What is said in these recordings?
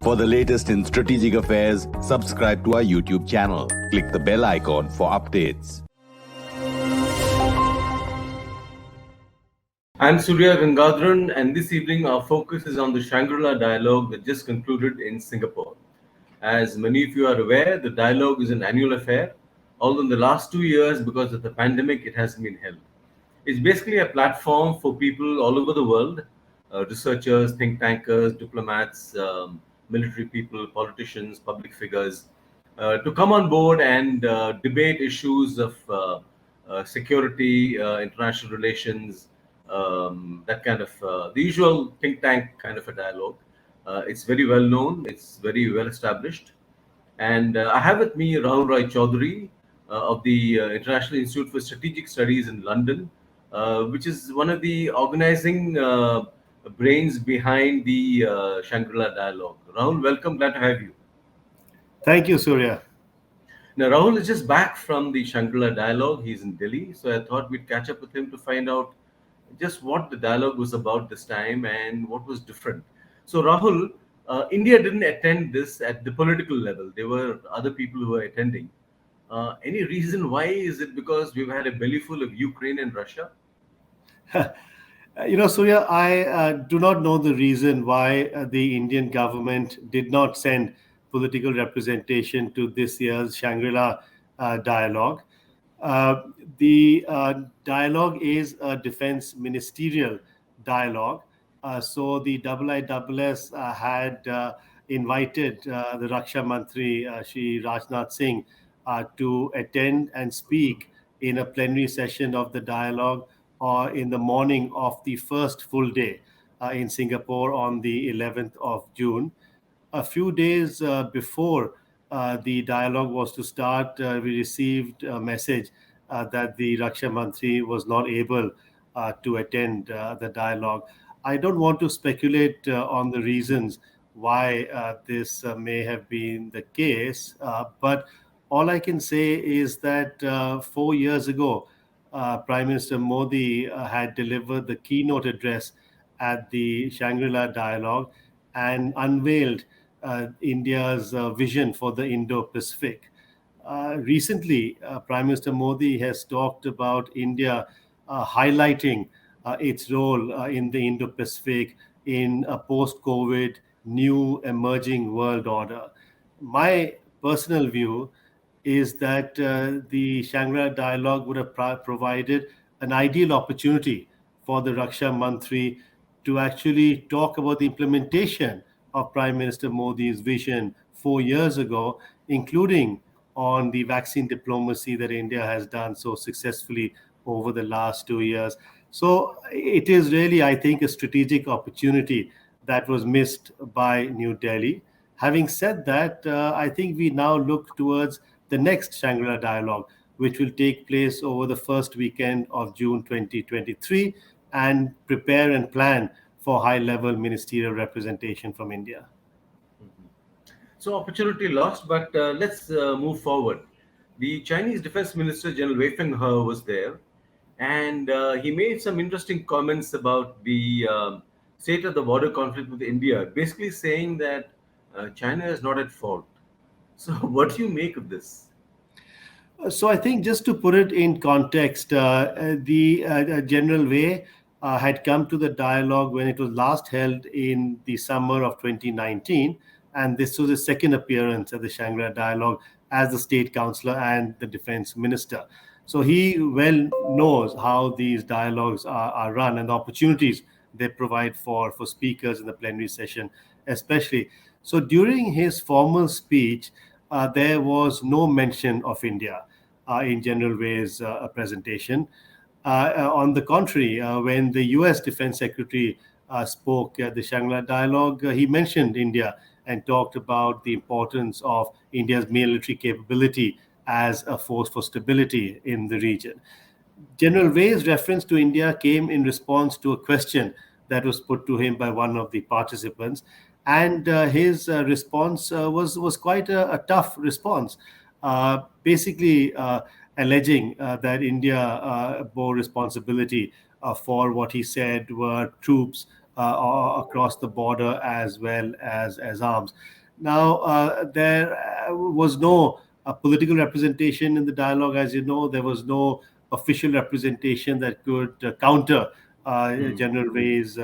For the latest in strategic affairs, subscribe to our YouTube channel. Click the bell icon for updates. I'm Surya Gangadharan, and this evening our focus is on the Shangri-La Dialogue that just concluded in Singapore. As many of you are aware, the dialogue is an annual affair, although in the last 2 years, because of the pandemic, it hasn't been held. It's basically a platform for people all over the world, researchers, think tankers, diplomats, military people, politicians, public figures, to come on board and debate issues of security, international relations, that kind of the usual think tank kind of a dialogue. It's very well known, it's very well established. And I have with me Rahul Rai Chaudhary of the International Institute for Strategic Studies in London, which is one of the organizing brains behind the Shangri-La Dialogue. Rahul, welcome, glad to have you. Thank you, Surya. Now, Rahul is just back from the Shangri-La Dialogue. He's in Delhi, so I thought we'd catch up with him to find out just what the dialogue was about this time and what was different. So, Rahul, India didn't attend this at the political level. There were other people who were attending. Any reason why? Is it because we've had a bellyful of Ukraine and Russia? Surya, I do not know the reason why the Indian government did not send political representation to this year's Shangri-La Dialogue. The dialogue is a defense ministerial dialogue. So the IISS had invited the Raksha Mantri, Shri Rajnath Singh, to attend and speak in a plenary session of the dialogue or in the morning of the first full day in Singapore on the 11th of June. A few days before the dialogue was to start, we received a message that the Raksha Mantri was not able to attend the dialogue. I don't want to speculate on the reasons why this may have been the case, but all I can say is that 4 years ago, Prime Minister Modi had delivered the keynote address at the Shangri-La Dialogue and unveiled India's vision for the Indo-Pacific. Recently, Prime Minister Modi has talked about India highlighting its role in the Indo-Pacific in a post-COVID new emerging world order. My personal view is that the Shangri-La Dialogue would have provided an ideal opportunity for the Raksha Mantri to actually talk about the implementation of Prime Minister Modi's vision 4 years ago, including on the vaccine diplomacy that India has done so successfully over the last 2 years. So it is really, I think, a strategic opportunity that was missed by New Delhi. Having said that, I think we now look towards the next Shangri-La Dialogue, which will take place over the first weekend of June 2023, and prepare and plan for high-level ministerial representation from India. So opportunity lost, but let's move forward. The Chinese Defense Minister, General Wei Feng-He, was there, and he made some interesting comments about the state of the border conflict with India, basically saying that China is not at fault. So what do you make of this? So I think just to put it in context, the General Wei had come to the dialogue when it was last held in the summer of 2019, and this was his second appearance at the Shangri-La Dialogue as the State Councillor and the Defence Minister. So he well knows how these dialogues are run and the opportunities they provide for speakers in the plenary session especially. So during his formal speech, there was no mention of India in General Wei's presentation. On the contrary, when the US Defense Secretary spoke at the Shangri-La Dialogue, he mentioned India and talked about the importance of India's military capability as a force for stability in the region. General Wei's reference to India came in response to a question that was put to him by one of the participants, and his response was quite a tough response, basically alleging that India bore responsibility for what he said were troops across the border as well as arms. Now, there was no political representation in the dialogue, as you know. There was no official representation that could counter General Wei's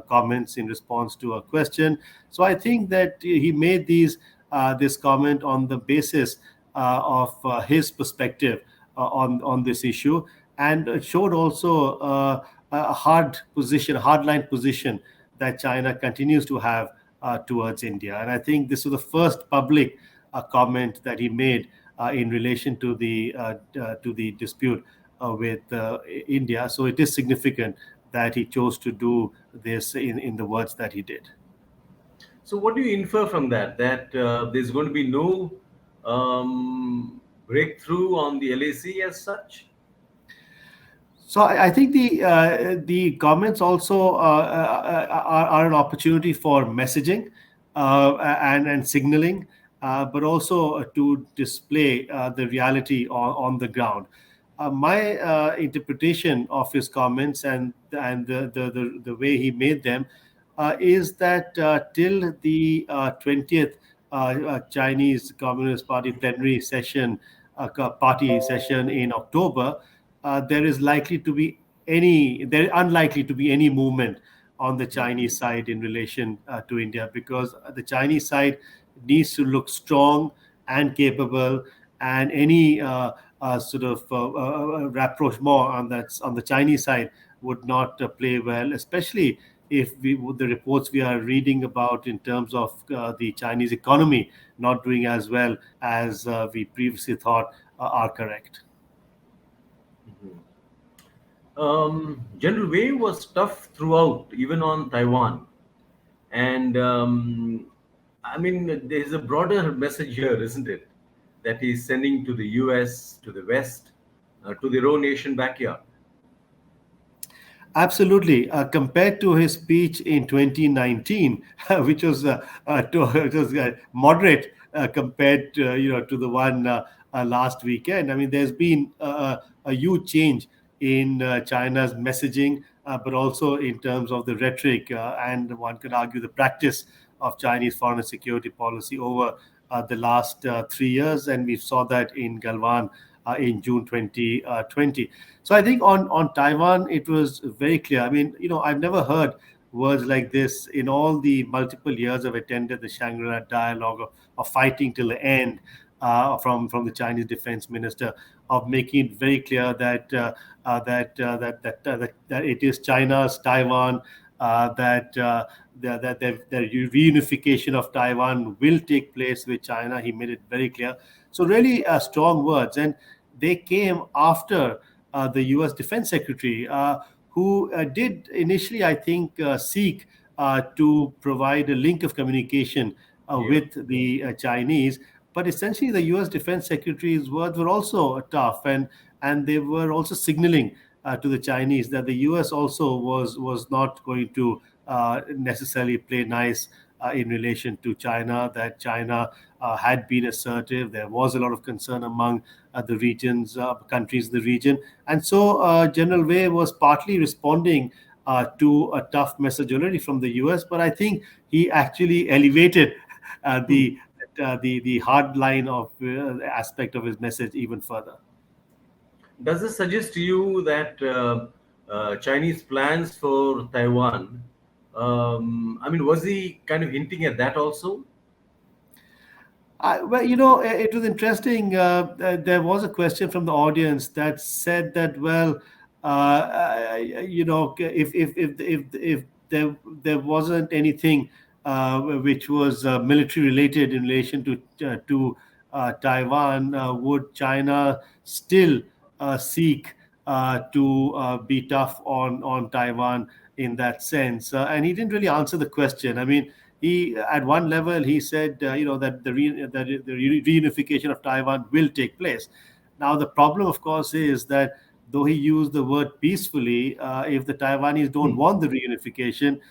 comments in response to a question. So I think that he made this comment on the basis of his perspective on this issue, and it showed also a hardline position that China continues to have towards India. And I think this was the first public comment that he made in relation to the dispute with India. So it is significant that he chose to do this in the words that he did. So, what do you infer from that? That there's going to be no breakthrough on the LAC as such? So I think the comments also are an opportunity for messaging and signaling, but also to display the reality on the ground. My interpretation of his comments and the way he made them is that till the 20th Chinese Communist Party plenary session, party session in October, there is unlikely to be any movement on the Chinese side in relation to India, because the Chinese side needs to look strong and capable, and any sort of rapprochement on the Chinese side would not play well, especially if the reports we are reading about in terms of the Chinese economy not doing as well as we previously thought are correct. General Wei was tough throughout, even on Taiwan. And I mean, there's a broader message here, isn't it? That he's sending to the US, to the West, to their own nation backyard. Absolutely. Compared to his speech in 2019, which was moderate compared to the one last weekend. I mean, there's been a huge change in China's messaging, but also in terms of the rhetoric, and one could argue the practice of Chinese foreign and security policy over the last 3 years, and we saw that in Galwan in June 2020. So I think on Taiwan, it was very clear. I mean, I've never heard words like this in all the multiple years I've attended the Shangri-La Dialogue of fighting till the end from the Chinese defense minister, of making it very clear that it is China's Taiwan, that the reunification of Taiwan will take place with China. He made it very clear. So really strong words, and they came after the U.S. Defense Secretary, who did initially, I think, seek to provide a link of communication with the Chinese. But essentially, the U.S. Defense Secretary's words were also tough, and they were also signaling to the Chinese that the U.S. also was not going to necessarily play nice in relation to China, that China had been assertive. There was a lot of concern among the countries in the region. And so General Wei was partly responding to a tough message already from the US, but I think he actually elevated the hard line of aspect of his message even further. Does this suggest to you that Chinese plans for Taiwan, I mean, was he kind of hinting at that also? Well, it was interesting. There was a question from the audience that said that, well, if there wasn't anything which was military related in relation to Taiwan, would China still seek to be tough on Taiwan in that sense? And he didn't really answer the question. I mean, he, at one level, he said, that the reunification of Taiwan will take place. Now, the problem, of course, is that though he used the word peacefully, if the Taiwanese don't want the reunification,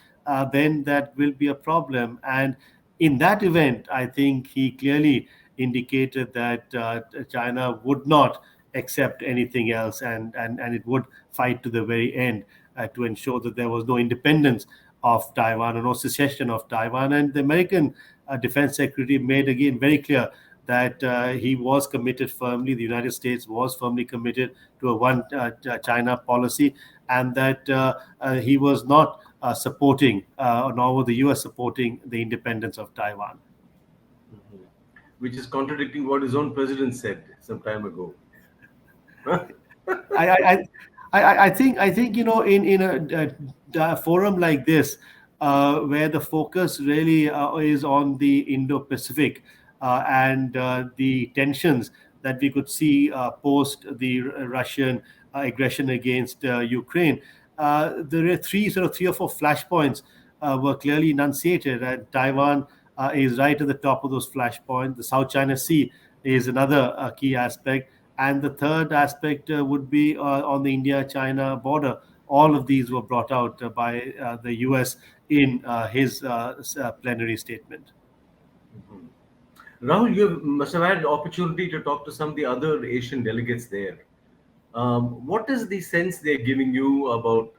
then that will be a problem. And in that event, I think he clearly indicated that China would not accept anything else, and it would fight to the very end to ensure that there was no independence of Taiwan or no secession of Taiwan. And the American Defense Secretary made again very clear that he was committed firmly, the United States was firmly committed to a one China policy, and that he was not supporting, nor was the US supporting the independence of Taiwan. Which is contradicting what his own president said some time ago. I, I think in a forum like this, where the focus really is on the Indo-Pacific and the tensions that we could see post the Russian aggression against Ukraine, there are three or four flashpoints were clearly enunciated, and Taiwan is right at the top of those flashpoints. The South China Sea is another key aspect. And the third aspect would be on the India-China border. All of these were brought out by the US in his plenary statement. Rahul, you must have had the opportunity to talk to some of the other Asian delegates there. What is the sense they're giving you about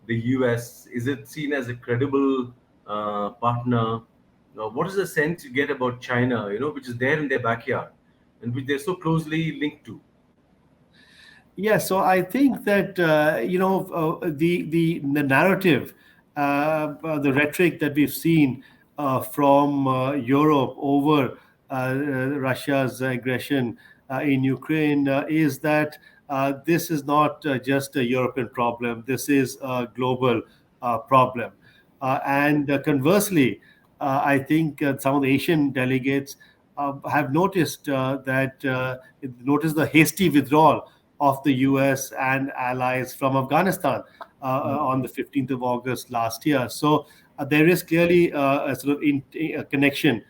the US? Is it seen as a credible partner? What is the sense you get about China, which is there in their backyard and which they're so closely linked to? Yeah, so I think that the narrative, the rhetoric that we've seen from Europe over Russia's aggression in Ukraine is that this is not just a European problem. This is a global problem. And conversely, I think some of the Asian delegates have noticed noticed the hasty withdrawal of the US and allies from Afghanistan on the 15th of August last year. So there is clearly a sort of a connection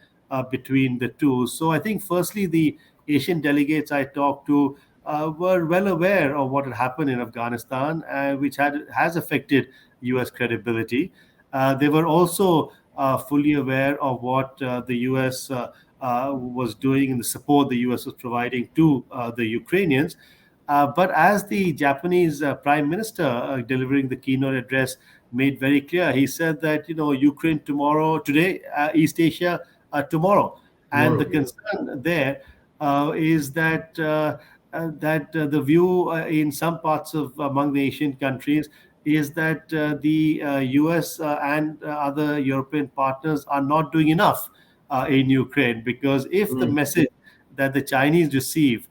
between the two. So I think firstly, the Asian delegates I talked to were well aware of what had happened in Afghanistan, which has affected US credibility. They were also fully aware of what the US was doing and the support the US was providing to the Ukrainians. But as the Japanese Prime Minister delivering the keynote address made very clear, he said that Ukraine today, East Asia tomorrow, and the concern there is that the view in some parts of among the Asian countries is that the US and other European partners are not doing enough in Ukraine, because if the message that the Chinese receive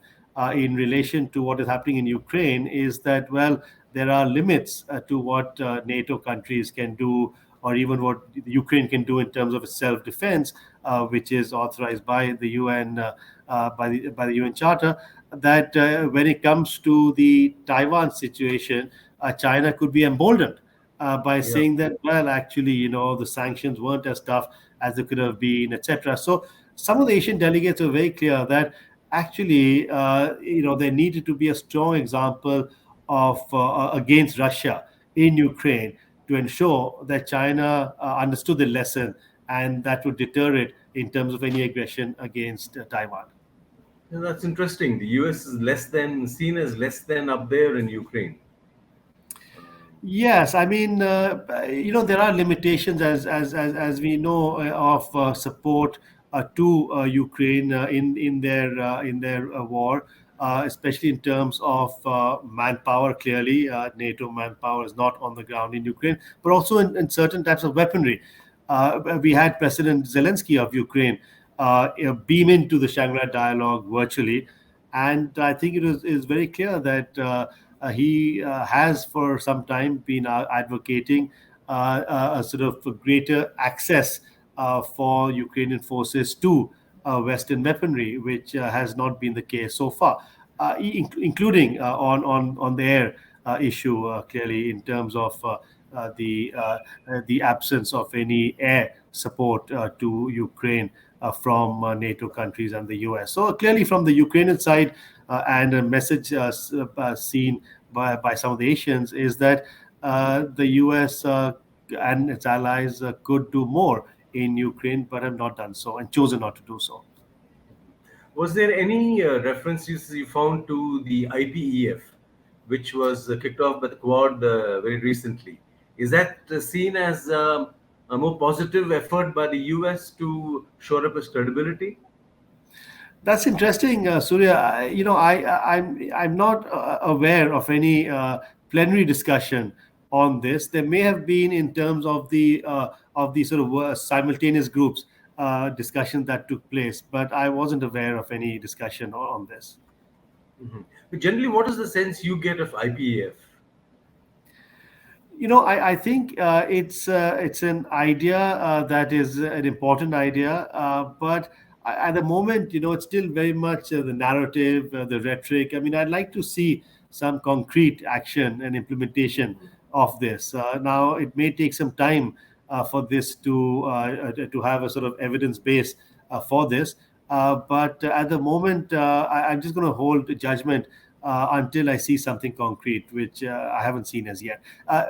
in relation to what is happening in Ukraine is that, well, there are limits to what NATO countries can do, or even what Ukraine can do in terms of self-defense, which is authorized by the UN, by the UN Charter, that when it comes to the Taiwan situation, China could be emboldened by saying that, well, actually, the sanctions weren't as tough as they could have been, etc. So some of the Asian delegates are very clear that actually, there needed to be a strong example of against Russia in Ukraine to ensure that China understood the lesson, and that would deter it in terms of any aggression against Taiwan. Yeah, that's interesting. The US is seen as less than up there in Ukraine. Yes, I mean, there are limitations as we know of support to Ukraine in their war, especially in terms of manpower. Clearly, NATO manpower is not on the ground in Ukraine, but also in certain types of weaponry. We had President Zelensky of Ukraine beam into the Shangri-La Dialogue virtually, and I think it is very clear that he has for some time been advocating a sort of greater access for Ukrainian forces to Western weaponry, which has not been the case so far, including on the air issue, clearly in terms of the absence of any air support to Ukraine from NATO countries and the US. So clearly from the Ukrainian side, and a message seen by some of the Asians is that the US and its allies could do more in Ukraine, but have not done so and chosen not to do so. Was there any references you found to the IPEF, which was kicked off by the Quad very recently? Is that seen as a more positive effort by the US to shore up its credibility? That's interesting, Surya. I'm not aware of any plenary discussion on this. There may have been in terms of the sort of simultaneous groups discussions that took place, but I wasn't aware of any discussion on this. But generally, what is the sense you get of IPAF? I think it's an idea that is an important idea, but at the moment, it's still very much the narrative, the rhetoric. I mean, I'd like to see some concrete action and implementation of this. Now, it may take some time for this to have a sort of evidence base for this, but at the moment, I'm just going to hold judgment until I see something concrete, which I haven't seen as yet.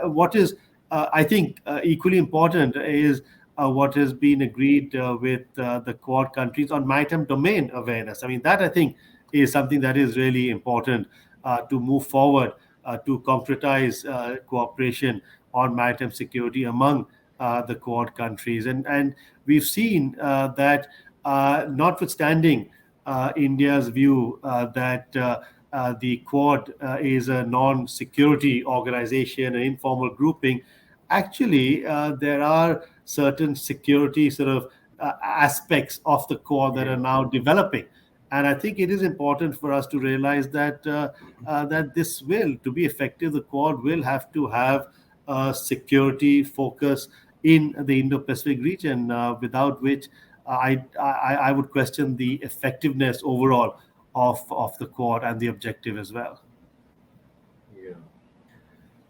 What is, I think, equally important is what has been agreed with the Quad countries on maritime domain awareness. I mean, that I think is something that is really important to move forward to concretize cooperation on maritime security among the Quad countries. And we've seen that notwithstanding India's view that the Quad is a non-security organization, an informal grouping. Actually, there are certain security sort of aspects of the Quad that are now developing. And I think it is important for us to realize that that this will, to be effective, the Quad will have to have a security focus in the Indo-Pacific region, without which I would question the effectiveness overall of the Quad and the objective as well. Yeah.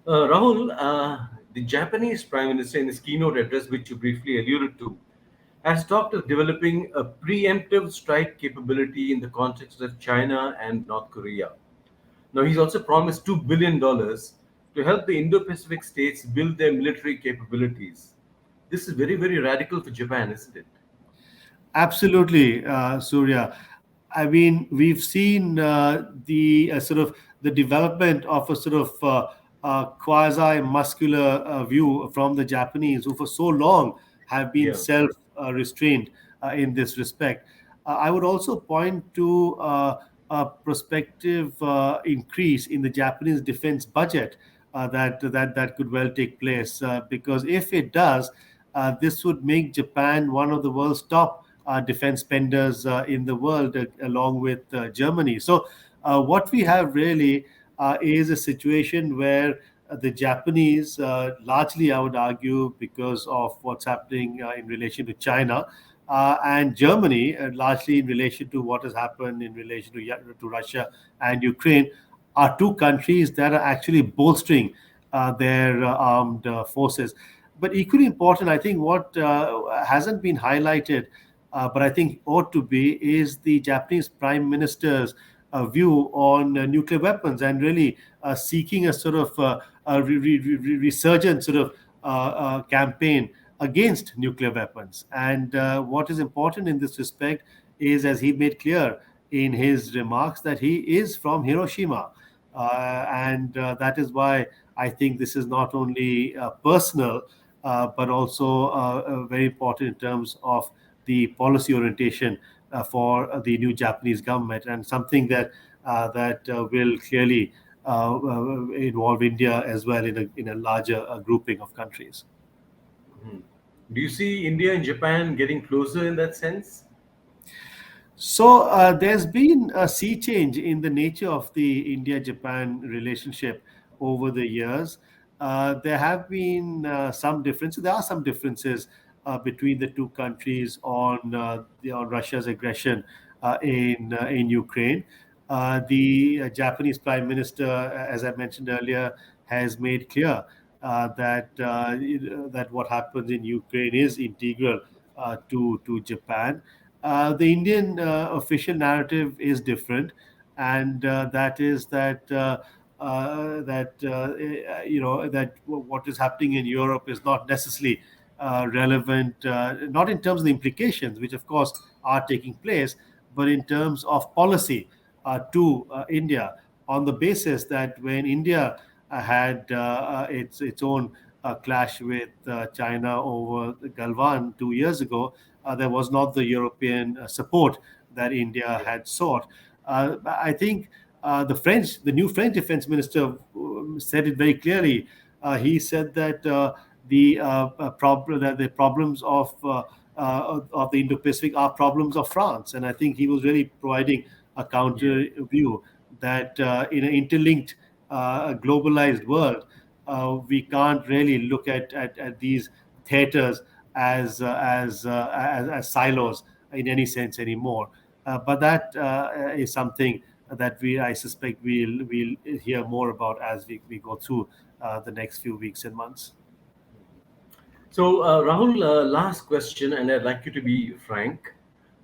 Rahul, the Japanese Prime Minister in his keynote address, which you briefly alluded to, has talked of developing a preemptive strike capability in the context of China and North Korea. Now, he's also promised $2 billion to help the Indo Pacific states build their military capabilities. This is very, very radical for Japan, isn't it? Absolutely, Surya. I mean, we've seen the sort of the development of a sort of quasi-muscular view from the Japanese, who for so long have been Yeah. self-restrained in this respect. I would also point to a prospective increase in the Japanese defense budget that could well take place, because if it does, this would make Japan one of the world's top defense spenders in the world, along with Germany. So, what we have really is a situation where the Japanese, largely, I would argue, because of what's happening in relation to China, and Germany, largely in relation to what has happened in relation to Russia and Ukraine, are two countries that are actually bolstering their armed forces. But equally important, I think, what hasn't been highlighted, but I think ought to be, is the Japanese Prime Minister's view on nuclear weapons, and really seeking a sort of resurgent sort of campaign against nuclear weapons. And what is important in this respect is, as he made clear in his remarks, that he is from Hiroshima. And that is why I think this is not only personal, but also very important in terms of the policy orientation for the new Japanese government, and something that will clearly involve India as well in a larger grouping of countries. Do you see India and Japan getting closer in that sense? So there's been a sea change in the nature of the India-Japan relationship over the years. There have been some differences. There are some differences between the two countries on Russia's aggression in Ukraine. The Japanese Prime Minister, as I mentioned earlier, has made clear that what happens in Ukraine is integral to Japan. The Indian official narrative is different, and that is that what is happening in Europe is not necessarily relevant, not in terms of the implications, which of course are taking place, but in terms of policy to India, on the basis that when India had its own clash with China over Galwan 2 years ago, there was not the European support that India had sought. I think the new French defense minister said it very clearly. He said that the problems of the Indo-Pacific are problems of France, and I think he was really providing a counter view that in an interlinked, globalized world, we can't really look at these theaters as silos in any sense anymore. But that is something that I suspect we'll hear more about as we go through the next few weeks and months. So, Rahul, last question, and I'd like you to be frank.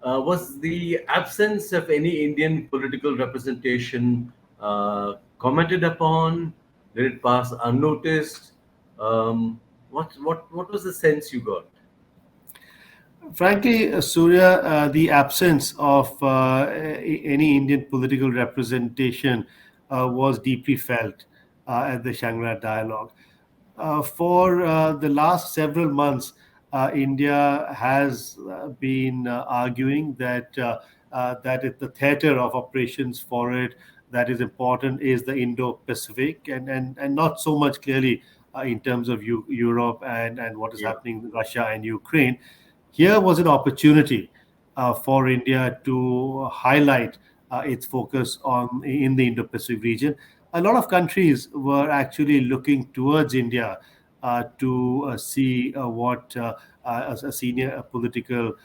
Was the absence of any Indian political representation commented upon? Did it pass unnoticed? What was the sense you got? Frankly, Surya, the absence of any Indian political representation was deeply felt at the Shangri-La Dialogue. For the last several months, India has been arguing that the theater of operations for it that is important is the Indo-Pacific, and not so much clearly in terms of Europe and what is happening in Russia and Ukraine. Here was an opportunity for India to highlight its focus in the Indo-Pacific region. A lot of countries were actually looking towards India to see what a senior political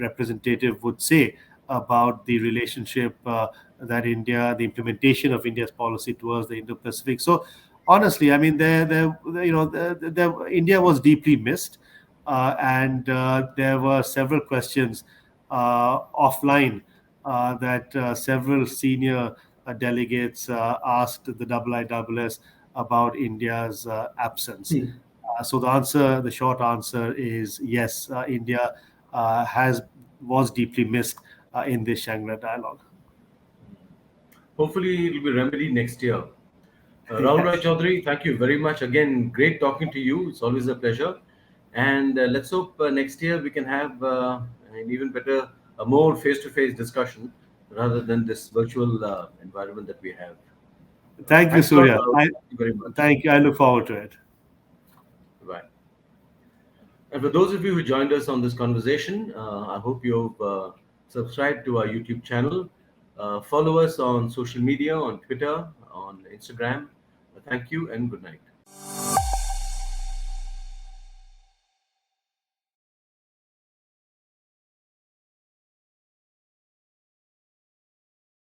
representative would say about the relationship that the implementation of India's policy towards the Indo-Pacific. So, honestly, I mean, India was deeply missed, and there were several questions offline that several senior delegates asked the IISS about India's absence. So the short answer is yes. India was deeply missed in this Shangri-La Dialogue. Hopefully, it will be remedied next year. Rahul Rai Chaudhary, thank you very much. Again, great talking to you. It's always a pleasure. And let's hope next year we can have an even better, a more face-to-face discussion rather than this virtual environment that we have. Thank you, Thanks a lot, Surya. Rahul. Thank you very much. Thank you. I look forward to it. Bye. And for those of you who joined us on this conversation, I hope you've subscribed to our YouTube channel. Follow us on social media, on Twitter, on Instagram. Thank you and good night.